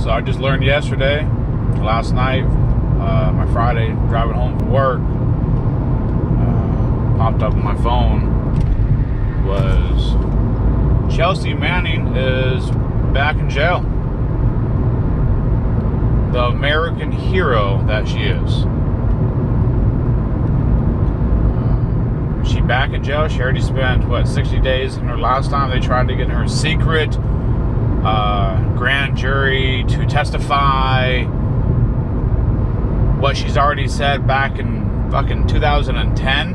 So I just learned yesterday, last night, my Friday, driving home from work, popped up on my phone, was Chelsea Manning is back in jail. The American hero that she is. She back in jail. She already spent, 60 days in her last time. They tried to get her secret grand jury to testify what she's already said back in fucking 2010.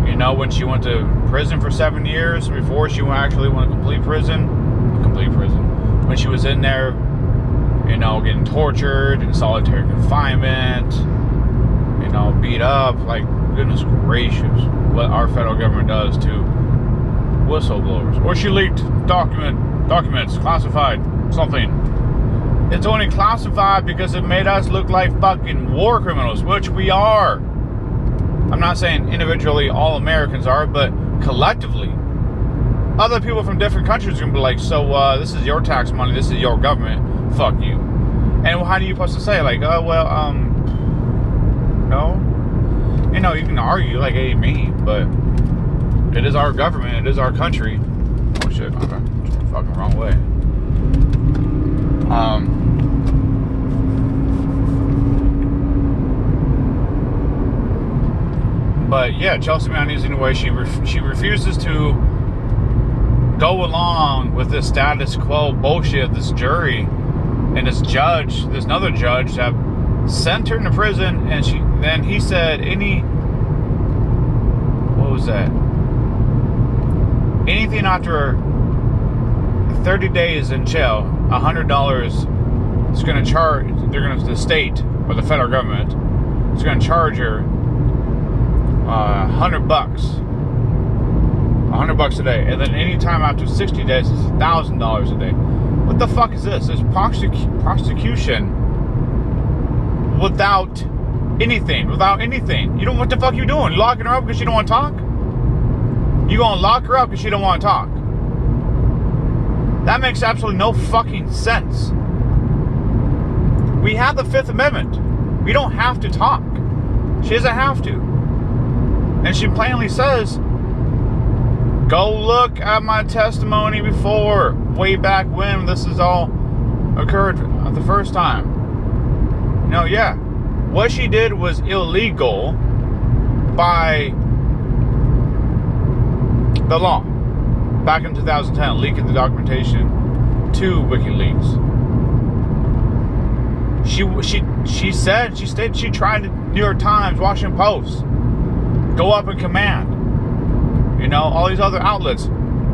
You know, when she went to prison for 7 years before she actually went to complete prison. When she was in there, you know, getting tortured in solitary confinement, you know, beat up. Like, goodness gracious, what our federal government does to whistleblowers. Or she leaked documents, classified, something. It's only classified because it made us look like fucking war criminals, which we are. I'm not saying individually all Americans are, but collectively. Other people from different countries are going to be like, so this is your tax money, this is your government, fuck you. And how do you supposed to say, like, no? You know, you can argue, like, hey, me, but it is our government, it is our country. Oh shit, okay, fucking wrong way. But yeah, Chelsea Manning, anyway, she refuses to go along with this status quo bullshit, this jury and this another judge that sent her into prison, and he said anything after 30 days in jail, $100 is going to charge, the state or the federal government is going to charge her $100 a day, and then anytime after 60 days is $1,000 a day. What the fuck is this? It's prosecution without anything. You don't know what the fuck you doing? You locking her up because you don't want to talk? You gonna lock her up because you don't want to talk? That makes absolutely no fucking sense. We have the Fifth Amendment. We don't have to talk. She doesn't have to. And she plainly says, go look at my testimony before, way back when this has all occurred the first time. No, yeah. What she did was illegal by the law. Back in 2010, leaking the documentation to WikiLeaks. She stated she tried to New York Times, Washington Post, go up in command. You know, all these other outlets,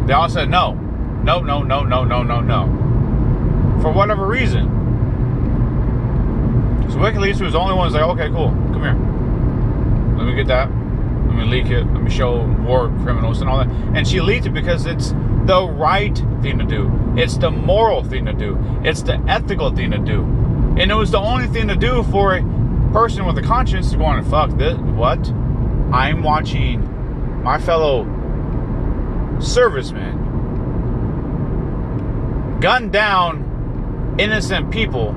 they all said no. For whatever reason. So WikiLeaks was the only one who's like, okay, cool, come here. Let me get that. Let me leak it. Let me show war criminals and all that. And she leaked it because it's the right thing to do. It's the moral thing to do. It's the ethical thing to do. And it was the only thing to do for a person with a conscience to go on and fuck this. What? I'm watching my fellow servicemen gun down innocent people,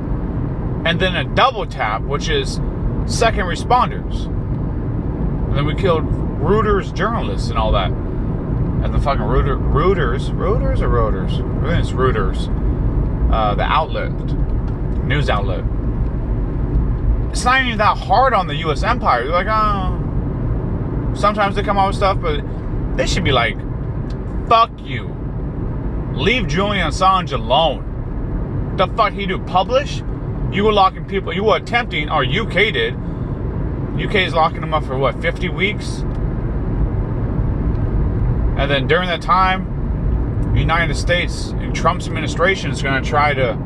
and then a double tap, which is second responders. And then we killed Reuters journalists and all that. And the fucking Reuters? I think it's Reuters. The outlet. News outlet. It's not even that hard on the U.S. empire. They're like, oh. Sometimes they come out with stuff, but they should be like, fuck you. Leave Julian Assange alone. The fuck he do? Publish? You were locking people. You were attempting, or UK did. UK is locking them up for 50 weeks? And then during that time, the United States and Trump's administration is going to try to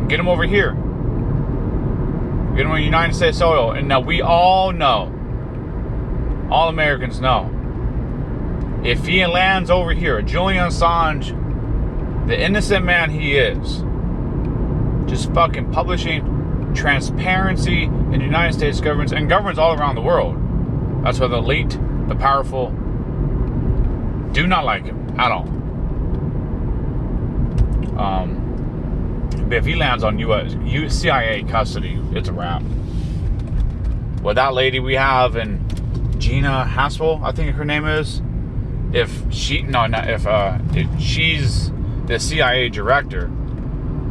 get them over here. Get them on United States soil. And now we all know, all Americans know, if he lands over here, Julian Assange, the innocent man he is, just fucking publishing transparency in the United States governments and governments all around the world. That's why the elite, the powerful, do not like him at all. But if he lands on CIA custody, it's a wrap. Well, that lady we have in Gina Haspel, I think her name is. If she's the CIA director,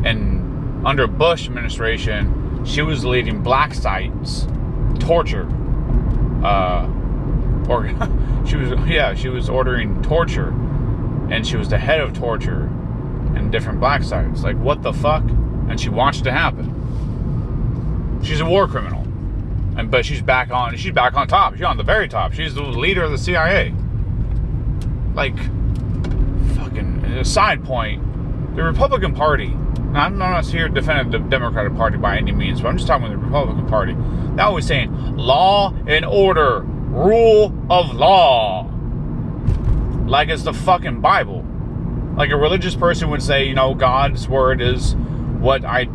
and under Bush administration, she was leading black sites, torture, she was ordering torture, and she was the head of torture in different black sites. Like, what the fuck? And she wants it to happen. She's a war criminal, but she's back on top. She's on the very top. She's the leader of the CIA. Like, fucking, a side point, the Republican Party, now, I'm not here defending the Democratic Party by any means, but I'm just talking about the Republican Party. They're always saying, law and order, rule of law. Like it's the fucking Bible. Like a religious person would say, God's word is what I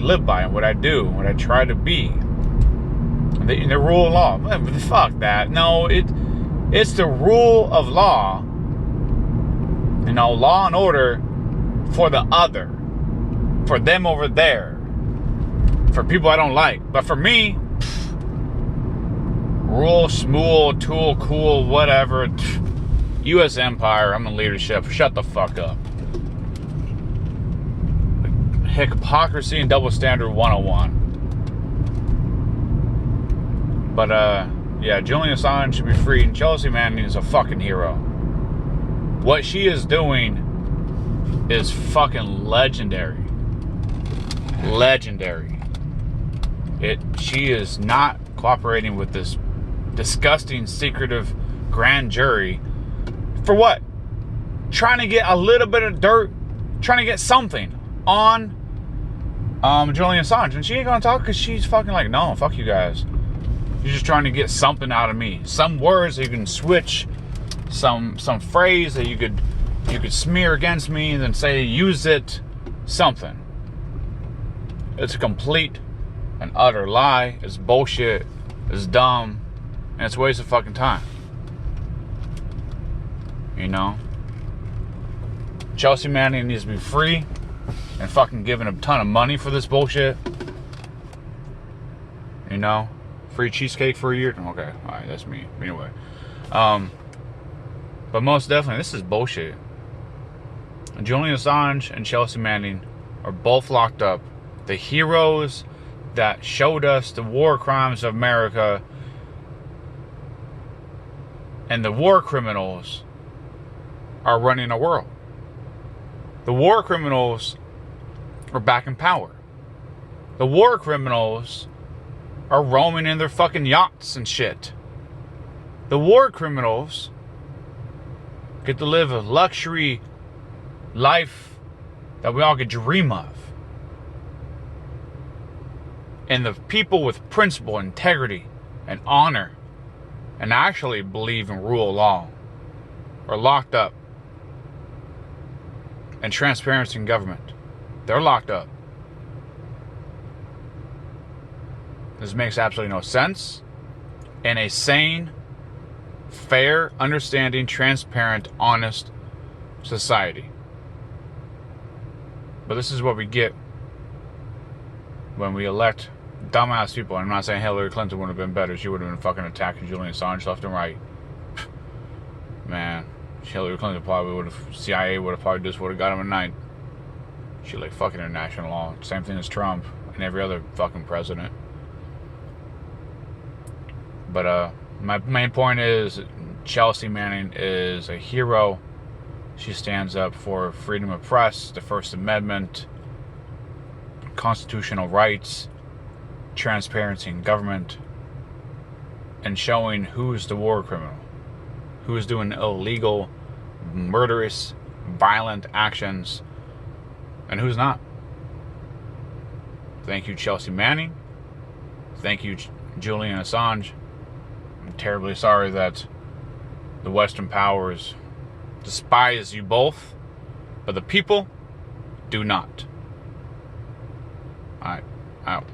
live by, what I do, what I try to be. The rule of law. Fuck that. No, it's the rule of law. Law and order for the other. For them over there. For people I don't like. But for me, rule, schmool, tool, cool, whatever. U.S. empire, I'm in leadership. Shut the fuck up. Hypocrisy and double standard 101. But, yeah, Julian Assange should be free, and Chelsea Manning is a fucking hero. What she is doing is fucking legendary. Legendary. She is not cooperating with this disgusting, secretive grand jury. For what? Trying to get a little bit of dirt, trying to get something on Julian Assange. And she ain't gonna talk because she's fucking like, no, fuck you guys. You're just trying to get something out of me. Some words that you can switch, some phrase that you could smear against me and then say use it, something. It's a complete and utter lie. It's bullshit. It's dumb. And it's a waste of fucking time. Chelsea Manning needs to be free and fucking given a ton of money for this bullshit. Free cheesecake for a year. Okay, alright, that's me. Anyway. But most definitely, this is bullshit. Julian Assange and Chelsea Manning are both locked up. The heroes that showed us the war crimes of America, and the war criminals are running the world. The war criminals are back in power. The war criminals are roaming in their fucking yachts and shit. The war criminals get to live a luxury life that we all could dream of. And the people with principle, integrity, and honor, and actually believe in rule of law, are locked up. And transparency in government, they're locked up. This makes absolutely no sense in a sane, fair, understanding, transparent, honest society. But this is what we get when we elect dumbass people. I'm not saying Hillary Clinton would have been better. She would have been fucking attacking Julian Assange left and right. Man, Hillary Clinton CIA would have probably just would have got him at night. She like fucking international law. Same thing as Trump and every other fucking president. But my main point is Chelsea Manning is a hero. She stands up for freedom of press, the First Amendment, constitutional rights, transparency in government, and showing who's the war criminal, who's doing illegal, murderous, violent actions, and who's not. Thank you, Chelsea Manning. Thank you, Julian Assange. I'm terribly sorry that the Western powers despise you both, but the people do not. Alright, out.